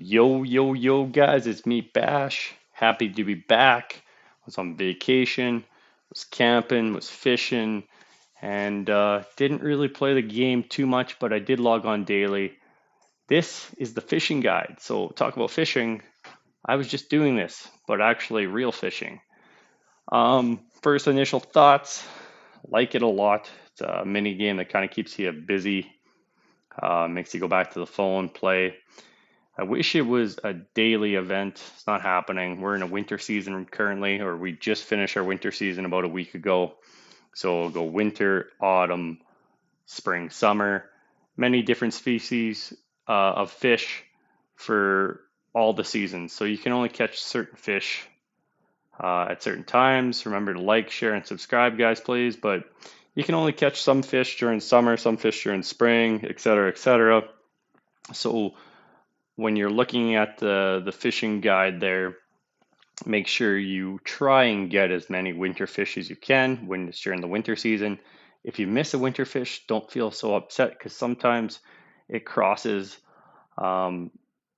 Yo, guys, it's me, Bash. Happy to be back. Was on vacation, was camping, was fishing, and didn't really play the game too much, but I did log on daily. This is the fishing guide. So, talk about fishing. I was just doing this, but actually real fishing. First initial thoughts, like it a lot. It's a mini game that kind of keeps you busy, makes you go back to the phone, play. I wish it was a daily event. It's not happening. We're in a winter season currently, or we just finished our winter season about a week ago. So we'll go winter, autumn, spring, summer, many different species of fish for all the seasons. So you can only catch certain fish at certain times. Remember to like, share, and subscribe, guys, please. But you can only catch some fish during summer, some fish during spring, etc., etc. So when you're looking at the fishing guide there, make sure you try and get as many winter fish as you can when it's during the winter season. If you miss a winter fish, don't feel so upset because sometimes it crosses. Um,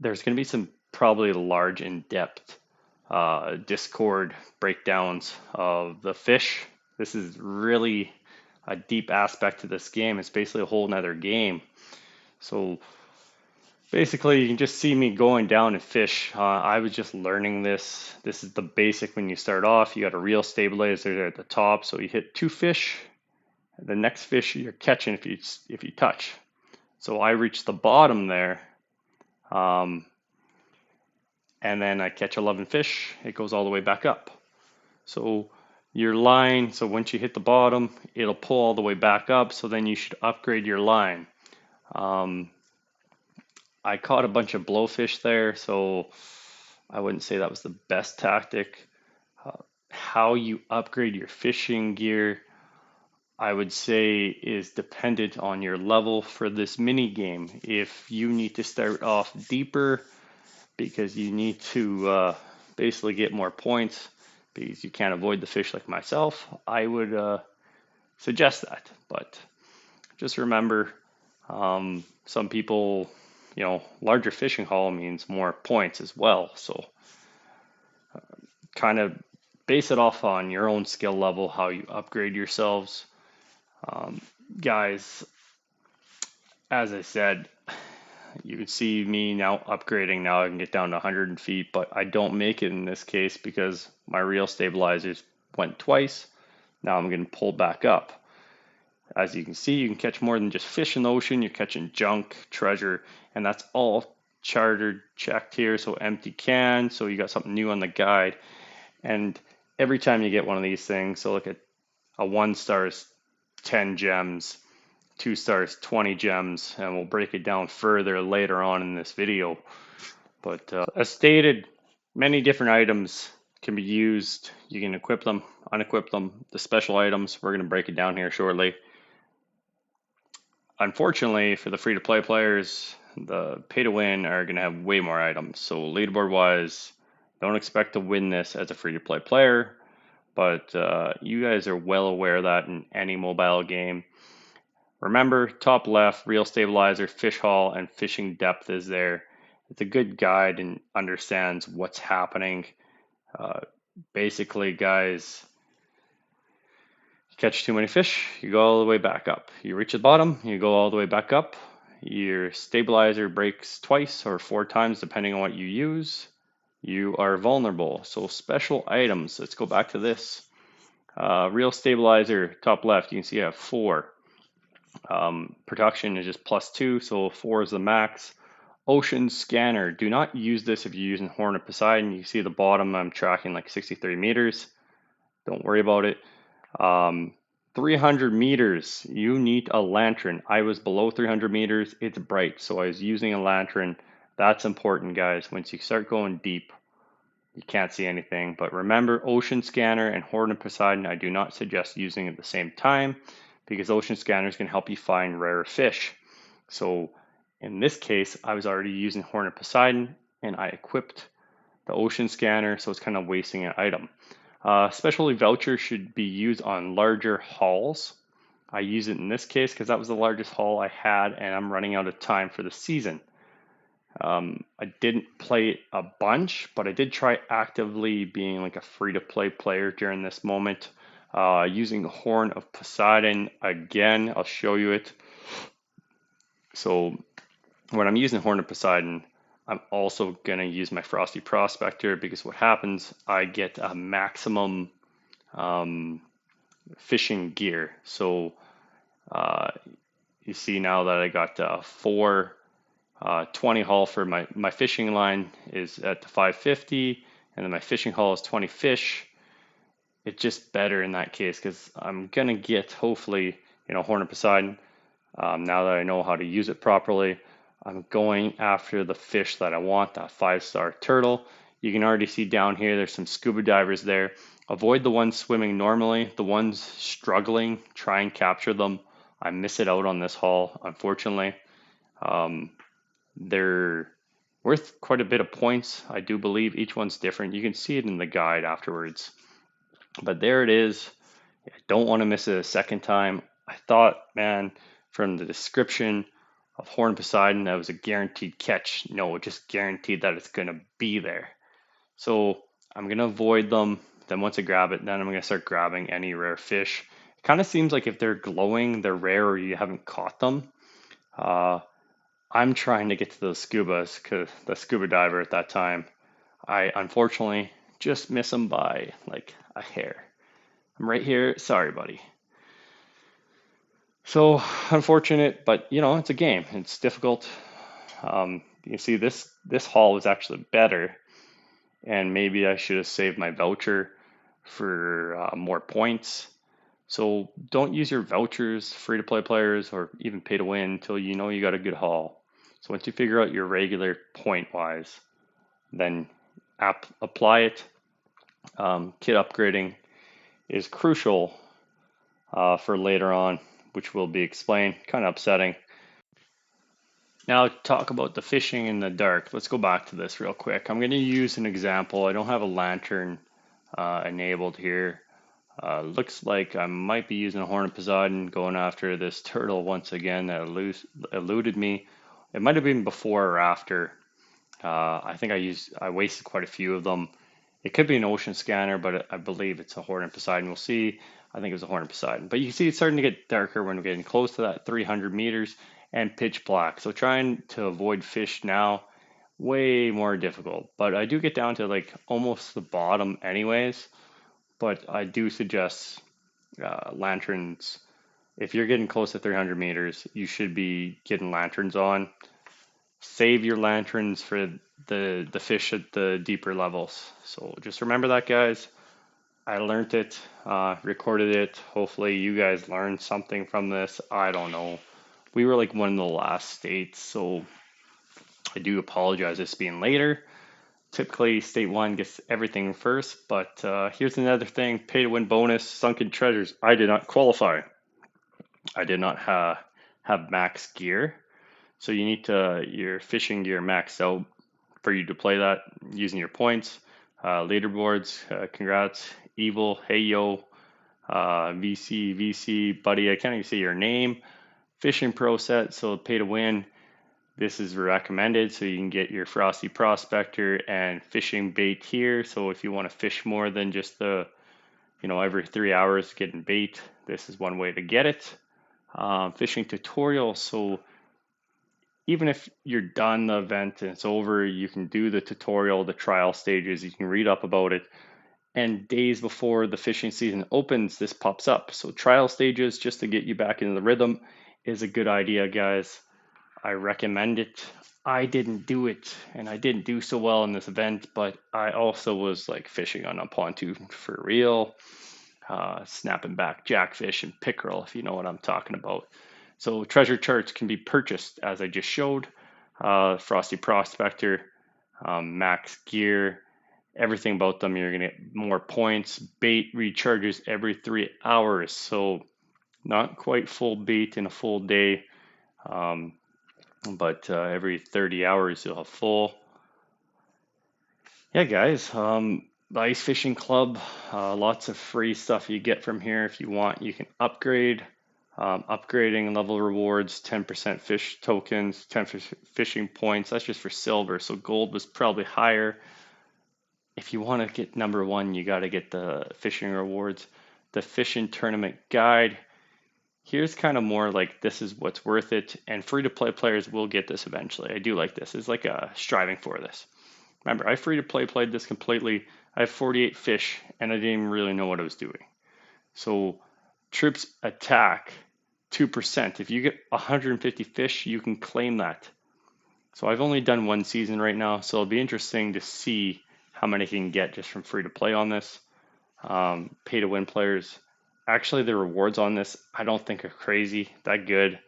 there's going to be some probably large in-depth Discord breakdowns of the fish. This is really a deep aspect to this game. It's basically a whole nother game. So basically, you can just see me going down and fish. I was just learning this. This is the basic when you start off. You got a reel stabilizer there at the top, so you hit two fish. The next fish you're catching if you touch. So I reach the bottom there, um, and then I catch 11 fish. It goes all the way back up. So your line. So once you hit the bottom, it'll pull all the way back up. So then you should upgrade your line. Um, I caught a bunch of blowfish there, so I wouldn't say that was the best tactic. Uh, how you upgrade your fishing gear, I would say, is dependent on your level for this mini game. If you need to start off deeper because you need to basically get more points because you can't avoid the fish like myself, I would suggest that. But just remember, some people, larger fishing haul means more points as well. So kind of base it off on your own skill level, how you upgrade yourselves. Um, Guys, as I said, you can see me now upgrading. Now I can get down to 100 feet, but I don't make it in this case because my reel stabilizers went twice. Now I'm getting pulled back up. As you can see, you can catch more than just fish in the ocean. You're catching junk, treasure, and that's all chartered, checked here. So empty can. So you got something new on the guide. And every time you get one of these things, so look at a 1 star is 10 gems, 2 stars, 20 gems, and we'll break it down further later on in this video. But as stated, many different items can be used. You can equip them, unequip them. The special items, we're going to break it down here shortly. Unfortunately, for the free-to-play players, the pay-to-win are going to have way more items. So leaderboard-wise, don't expect to win this as a free-to-play player, but you guys are well aware of that in any mobile game. Remember, top left, reel stabilizer, fish haul, and fishing depth is there. It's a good guide and understands what's happening. Basically, guys, you catch too many fish, you go all the way back up. You reach the bottom, you go all the way back up. Your stabilizer breaks twice or 4 times, depending on what you use. You are vulnerable. So special items, let's go back to this. Reel stabilizer, top left, you can see I have 4. Production is just +2, so 4 is the max. Ocean scanner, do not use this if you're using Horn of Poseidon. You see at the bottom, I'm tracking like 63 meters. Don't worry about it. 300 meters, you need a lantern. I was below 300 meters, it's bright, so I was using a lantern. That's important, guys. Once you start going deep, you can't see anything. But remember, Ocean Scanner and Horn of Poseidon, I do not suggest using at the same time because Ocean Scanners can help you find rare fish. So in this case, I was already using Horn of Poseidon and I equipped the Ocean Scanner, so it's kind of wasting an item. Especially Voucher should be used on larger hauls. I use it in this case because that was the largest haul I had and I'm running out of time for the season. I didn't play a bunch, but I did try actively being like a free-to-play player during this moment. Using Horn of Poseidon again, I'll show you it. So when I'm using Horn of Poseidon, I'm also gonna use my Frosty Prospector because what happens, I get a maximum um, fishing gear. So uh, you see now that I got 420 haul for my fishing line is at the 550, and then my fishing haul is 20 fish. It's just better in that case because I'm gonna get hopefully, Horn of Poseidon. Now that I know how to use it properly, I'm going after the fish that I want, that 5-star turtle. You can already see down here, there's some scuba divers there. Avoid the ones swimming normally. The ones struggling, try and capture them. I miss it out on this haul, unfortunately. Um, they're worth quite a bit of points, I do believe. Each one's different. You can see it in the guide afterwards. But there it is. I don't want to miss it a second time. I thought, man, from the description of Horn Poseidon, that was a guaranteed catch. No, just guaranteed that it's going to be there. So I'm going to avoid them. Then once I grab it, then I'm going to start grabbing any rare fish. It kind of seems like if they're glowing, they're rare or you haven't caught them. Uh, I'm trying to get to those scubas because the scuba diver at that time, I unfortunately just miss them by like a hair. I'm right here. Sorry, buddy. So unfortunate, but it's a game. It's difficult. You see, this haul was actually better, and maybe I should have saved my voucher for more points. So don't use your vouchers, free to play players, or even pay to win until you know you got a good haul. So once you figure out your regular point wise, then apply it. Kit upgrading is crucial for later on, which will be explained. Kind of upsetting. Now talk about the fishing in the dark. Let's go back to this real quick. I'm going to use an example. I don't have a lantern enabled here. Looks like I might be using a Horn of Poseidon going after this turtle once again that eluded me. It might have been before or after. I think I wasted quite a few of them. It could be an ocean scanner, but I believe it's a Horn of Poseidon. We'll see. I think it was a Horn of Poseidon. But you can see it's starting to get darker when we're getting close to that 300 meters and pitch black. So trying to avoid fish now, way more difficult. But I do get down to like almost the bottom anyways. But I do suggest lanterns. If you're getting close to 300 meters, you should be getting lanterns on. Save your lanterns for the fish at the deeper levels. So just remember that, guys. I learned it, recorded it. Hopefully, you guys learned something from this. I don't know. We were like one of the last states, so I do apologize this being later. Typically, state one gets everything first, but here's another thing: pay to win bonus, sunken treasures. I did not qualify. I did not have max gear, so you need your fishing gear maxed out for you to play that using your points. Leaderboards, congrats, Evil, hey yo, VC, buddy. I can't even say your name. Fishing Pro set, so pay to win. This is recommended, so you can get your Frosty Prospector and fishing bait here. So if you want to fish more than just every 3 hours getting bait, this is one way to get it. Fishing tutorial, so even if you're done the event and it's over, you can do the tutorial, the trial stages, you can read up about it. And days before the fishing season opens, this pops up. So trial stages, just to get you back into the rhythm, is a good idea, guys. I recommend it. I didn't do it, and I didn't do so well in this event, but I also was like fishing on a pontoon for real, snapping back jackfish and pickerel, if you know what I'm talking about. So treasure charts can be purchased, as I just showed. Frosty Prospector, max gear, everything about them. You're gonna get more points. Bait recharges every 3 hours, so not quite full bait in a full day. But every 30 hours you'll have full. Yeah, guys, the Ice Fishing Club, lots of free stuff you get from here. If you want, you can upgrade. Upgrading level rewards, 10% fish tokens, 10 fishing points. That's just for silver. So gold was probably higher. If you want to get number one, you got to get the fishing rewards. The fishing tournament guide. Here's kind of more like this is what's worth it. And free to play players will get this eventually. I do like this. It's like a striving for this. Remember, I free to play played this completely. I have 48 fish and I didn't even really know what I was doing. So troops attack 2%. If you get 150 fish, you can claim that. So I've only done one season right now, so it'll be interesting to see how many I can get just from free to play on this. Pay to win players. Actually, the rewards on this I don't think are crazy that good.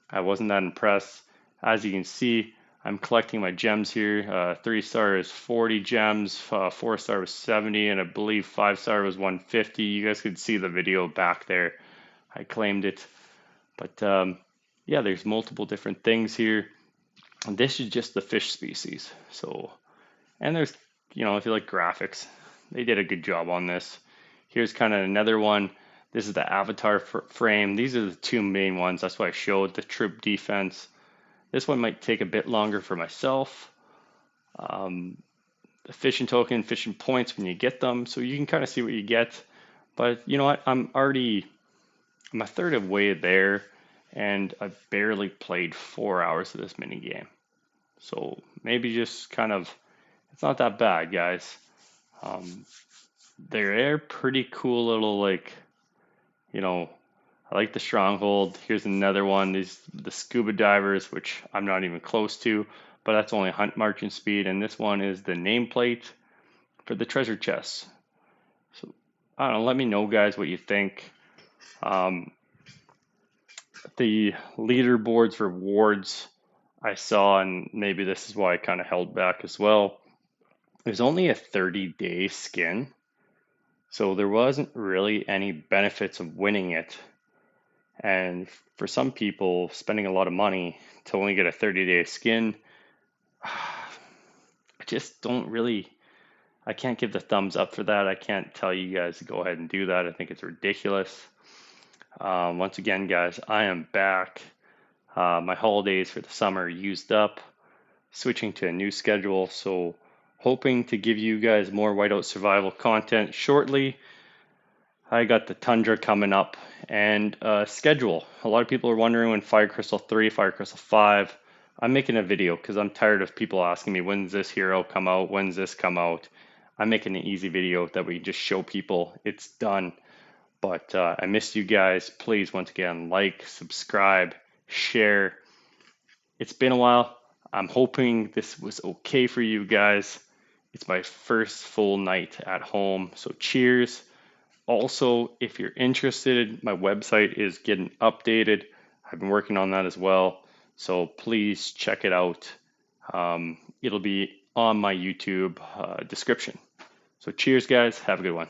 I wasn't that impressed. As you can see, I'm collecting my gems here. 3-star is 40 gems, 4-star was 70, and I believe 5-star was 150. You guys could see the video back there. I claimed it. But yeah, there's multiple different things here. And this is just the fish species. So, and there's, if you like graphics, they did a good job on this. Here's kind of another one. This is the avatar frame. These are the two main ones. That's why I showed the troop defense. This one might take a bit longer for myself. The fishing token, fishing points when you get them, so you can kind of see what you get. But you know what? I'm a third of way there, and I've barely played 4 hours of this mini game. So maybe just kind of, it's not that bad, guys. They're pretty cool little I like the stronghold. Here's another one. The scuba divers, which I'm not even close to, but that's only hunt marching speed. And this one is the nameplate for the treasure chests. So I don't know. Let me know, guys, what you think. The leaderboards rewards I saw, and maybe this is why I kind of held back as well. There's only a 30-day skin, so there wasn't really any benefits of winning it. And for some people, spending a lot of money to only get a 30-day skin, I just don't really, I can't give the thumbs up for that. I can't tell you guys to go ahead and do that. I think it's ridiculous. Once again, guys, I am back. My holidays for the summer used up, switching to a new schedule. So hoping to give you guys more Whiteout survival content shortly. I got the Tundra coming up and schedule. A lot of people are wondering when Fire Crystal 3, Fire Crystal 5. I'm making a video because I'm tired of people asking me when's this hero come out, when's this come out. I'm making an easy video that we just show people it's done. But I missed you guys. Please, once again, like, subscribe, share. It's been a while. I'm hoping this was okay for you guys. It's my first full night at home, so cheers. Also, if you're interested, my website is getting updated. I've been working on that as well, so please check it out. It'll be on my YouTube description. So cheers, guys. Have a good one.